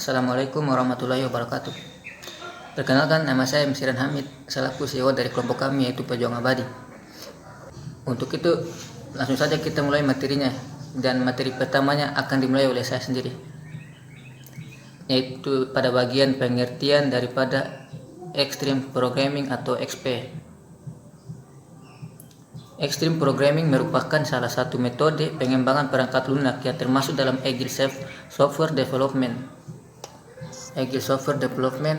Assalamualaikum warahmatullahi wabarakatuh. Perkenalkan, nama saya Msiran Hamid, selaku CEO dari kelompok kami yaitu Pejuang Abadi. Untuk itu, langsung saja kita mulai materinya, dan materi pertamanya akan dimulai oleh saya sendiri, yaitu pada bagian pengertian daripada Extreme Programming atau XP. Extreme Programming merupakan salah satu metode pengembangan perangkat lunak yang termasuk dalam Agile Software Development. Agile Software Development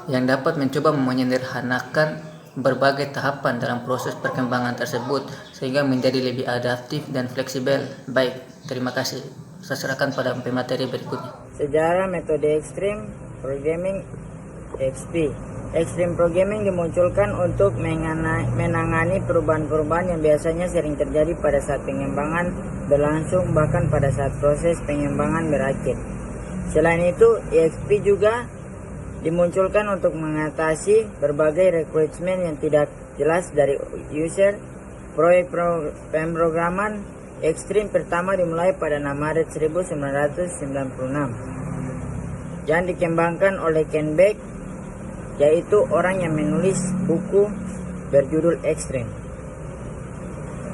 yang dapat mencoba menyederhanakan berbagai tahapan dalam proses perkembangan tersebut sehingga menjadi lebih adaptif dan fleksibel. Baik, terima kasih. Saya serahkan pada pemateri berikutnya. Sejarah metode Extreme Programming XP. Extreme Programming dimunculkan untuk menangani perubahan-perubahan yang biasanya sering terjadi pada saat pengembangan berlangsung, bahkan pada saat proses pengembangan berakhir. Selain itu, EXP juga dimunculkan untuk mengatasi berbagai requirement yang tidak jelas dari user. Proyek pemrograman Extreme pertama dimulai pada 6 Maret 1996 yang dikembangkan oleh Ken Beck, yaitu orang yang menulis buku berjudul Extreme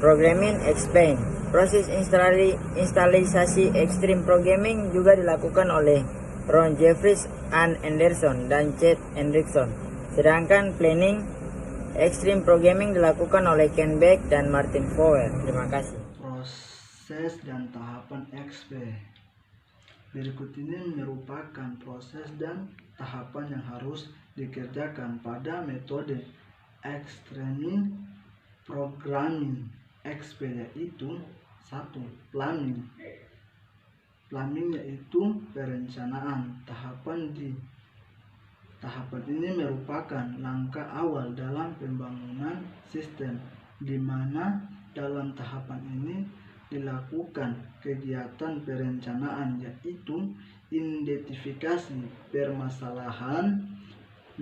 Programming Explained. Proses instalisasi Extreme Programming juga dilakukan oleh Ron Jeffries, Ann Anderson, dan Chet Hendrickson. Sedangkan planning Extreme Programming dilakukan oleh Ken Beck dan Martin Fowler. Terima kasih. Proses dan tahapan XP. Berikut ini merupakan proses dan tahapan yang harus dikerjakan pada metode Extreme Programming XP, yaitu 1. Planning. Planning yaitu perencanaan. Tahapan ini merupakan langkah awal dalam pembangunan sistem, di mana dalam tahapan ini dilakukan kegiatan perencanaan, yaitu identifikasi permasalahan,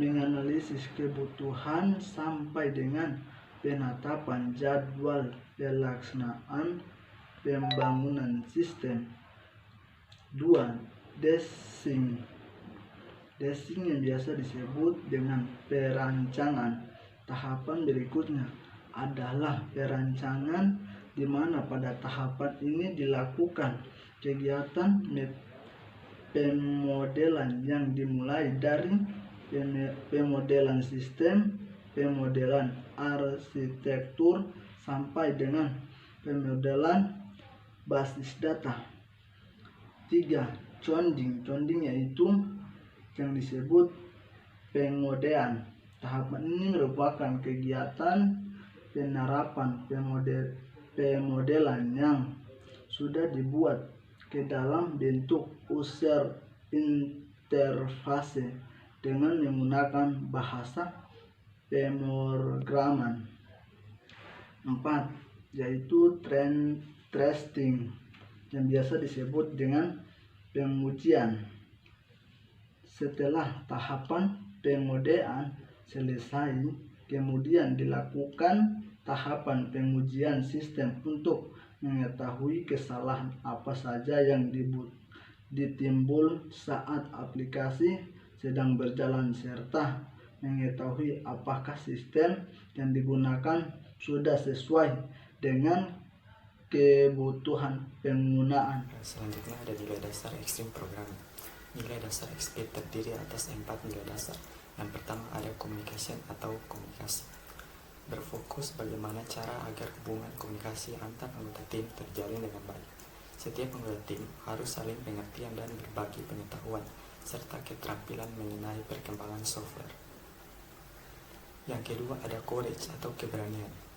menganalisis kebutuhan, sampai dengan penetapan jadwal pelaksanaan pembangunan sistem. 2. Design. Design yang biasa disebut dengan perancangan. Tahapan berikutnya adalah perancangan, di mana pada tahapan ini dilakukan kegiatan pemodelan yang dimulai dari pemodelan sistem, pemodelan arsitektur, sampai dengan pemodelan basis data. 3. Coding. Coding yaitu yang disebut pengodean. Tahapan ini merupakan kegiatan penerapan pemodelan yang sudah dibuat ke dalam bentuk user interface dengan menggunakan bahasa pemrograman. 4. Yaitu testing, yang biasa disebut dengan pengujian. Setelah tahapan pengodean selesai, kemudian dilakukan tahapan pengujian sistem untuk mengetahui kesalahan apa saja yang ditimbul saat aplikasi sedang berjalan, serta mengetahui apakah sistem yang digunakan sudah sesuai dengan kebutuhan penggunaan. Selanjutnya ada nilai dasar Extreme Programming. Nilai dasar XP terdiri atas 4 nilai dasar. Yang pertama ada communication atau komunikasi. Berfokus bagaimana cara agar hubungan komunikasi antar anggota tim terjalin dengan baik. Setiap anggota tim harus saling pengertian dan berbagi pengetahuan serta keterampilan mengenai perkembangan software. Yang kedua ada courage atau keberanian.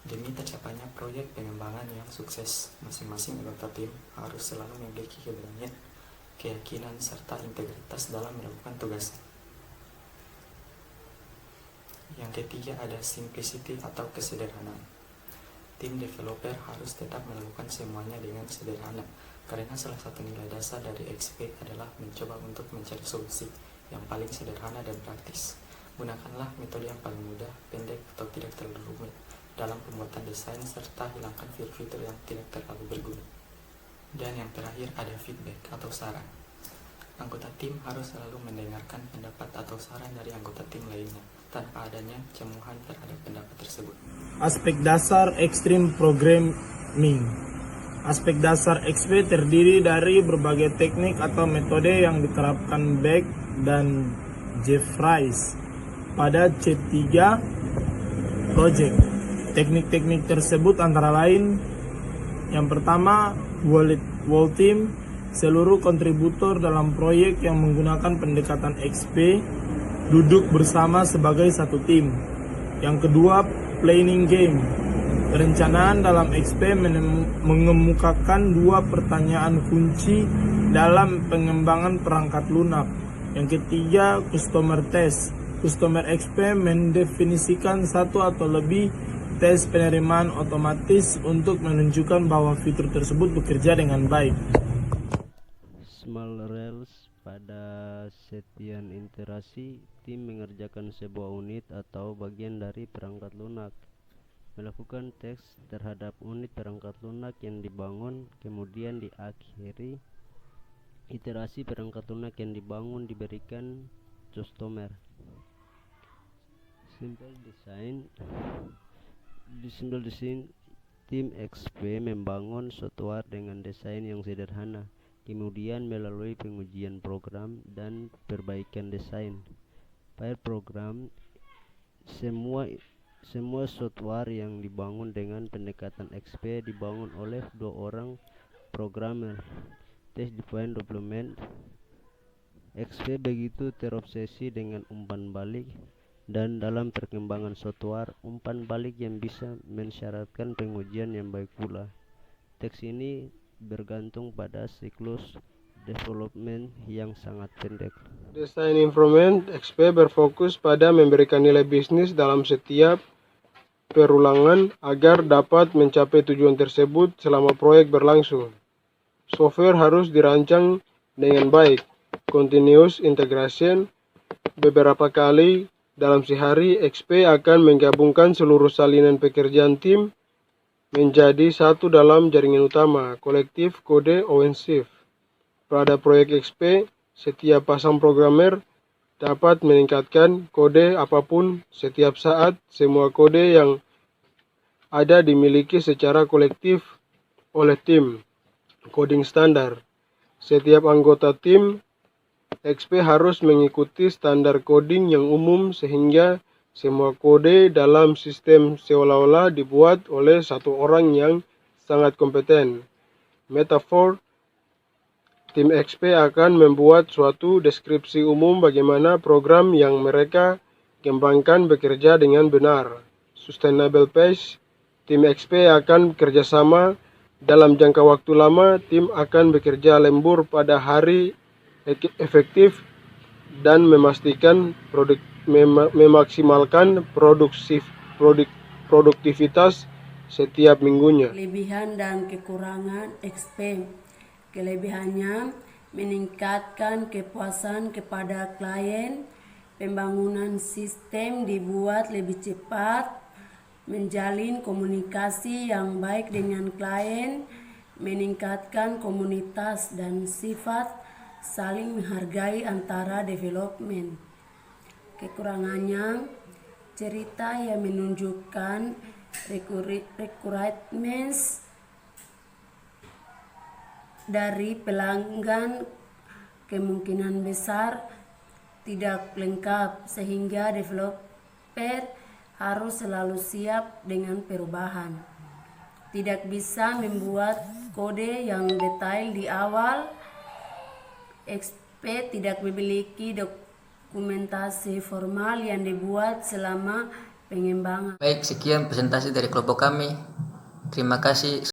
Demi tercapainya proyek pengembangan yang sukses, masing-masing anggota tim harus selalu memiliki keberanian, keyakinan, serta integritas dalam melakukan tugasnya. Yang ketiga ada simplicity atau kesederhanaan. Tim developer harus tetap melakukan semuanya dengan sederhana, karena salah satu nilai dasar dari XP adalah mencoba untuk mencari solusi yang paling sederhana dan praktis. Gunakanlah metode yang paling mudah, pendek, atau tidak terlalu rumit dalam pembuatan desain, serta hilangkan fitur-fitur yang tidak terlalu berguna. Dan yang terakhir ada feedback atau saran. Anggota tim harus selalu mendengarkan pendapat atau saran dari anggota tim lainnya tanpa adanya cemuhan terhadap pendapat tersebut. Aspek dasar Extreme Programming. Aspek dasar XP terdiri dari berbagai teknik atau metode yang diterapkan Beck dan Jeffries pada C3 Project. Teknik-teknik tersebut antara lain: yang pertama, Wall Team. Seluruh kontributor dalam proyek yang menggunakan pendekatan XP duduk bersama sebagai satu tim. Yang kedua, Planning Game. Perencanaan dalam XP mengemukakan dua pertanyaan kunci dalam pengembangan perangkat lunak. Yang ketiga, Customer Test. Customer XP mendefinisikan satu atau lebih tes penerimaan otomatis untuk menunjukkan bahwa fitur tersebut bekerja dengan baik. Small Rails. Pada setiap interaksi, tim mengerjakan sebuah unit atau bagian dari perangkat lunak, melakukan tes terhadap unit perangkat lunak yang dibangun, kemudian diakhiri iterasi perangkat lunak yang dibangun diberikan customer. Simple design. Tim XP membangun software dengan desain yang sederhana, kemudian melalui pengujian program dan perbaikan desain. Pair program. Semua software yang dibangun dengan pendekatan XP dibangun oleh 2 orang programmer. Test Defined Development. XP begitu terobsesi dengan umpan balik, dan dalam perkembangan software, umpan balik yang bisa mensyaratkan pengujian yang baik pula. Teks ini bergantung pada siklus development yang sangat pendek. Design Improvement. XP berfokus pada memberikan nilai bisnis dalam setiap perulangan agar dapat mencapai tujuan tersebut selama proyek berlangsung. Software harus dirancang dengan baik. Continuous Integration. Beberapa kali dalam sehari, XP akan menggabungkan seluruh salinan pekerjaan tim menjadi satu dalam jaringan utama, kolektif kode OpenShift. Pada proyek XP, setiap pasang programmer dapat meningkatkan kode apapun setiap saat. Semua kode yang ada dimiliki secara kolektif oleh tim. Coding standar. Setiap anggota tim XP harus mengikuti standar coding yang umum sehingga semua kode dalam sistem seolah-olah dibuat oleh satu orang yang sangat kompeten. Metafor. Tim XP akan membuat suatu deskripsi umum bagaimana program yang mereka kembangkan bekerja dengan benar. Sustainable pace. Tim XP akan bekerjasama dalam jangka waktu lama. Tim akan bekerja lembur pada hari efektif dan memastikan memaksimalkan produktivitas setiap minggunya. Kelebihan dan kekurangan XP. Kelebihannya meningkatkan kepuasan kepada klien, pembangunan sistem dibuat lebih cepat, menjalin komunikasi yang baik dengan klien, meningkatkan komunitas dan sifat saling menghargai antara development. Kekurangannya, cerita yang menunjukkan requirements dari pelanggan kemungkinan besar tidak lengkap, sehingga developer harus selalu siap dengan perubahan. Tidak bisa membuat kode yang detail di awal. XP tidak memiliki dokumentasi formal yang dibuat selama pengembangan. Baik, sekian presentasi dari kelompok kami. Terima kasih.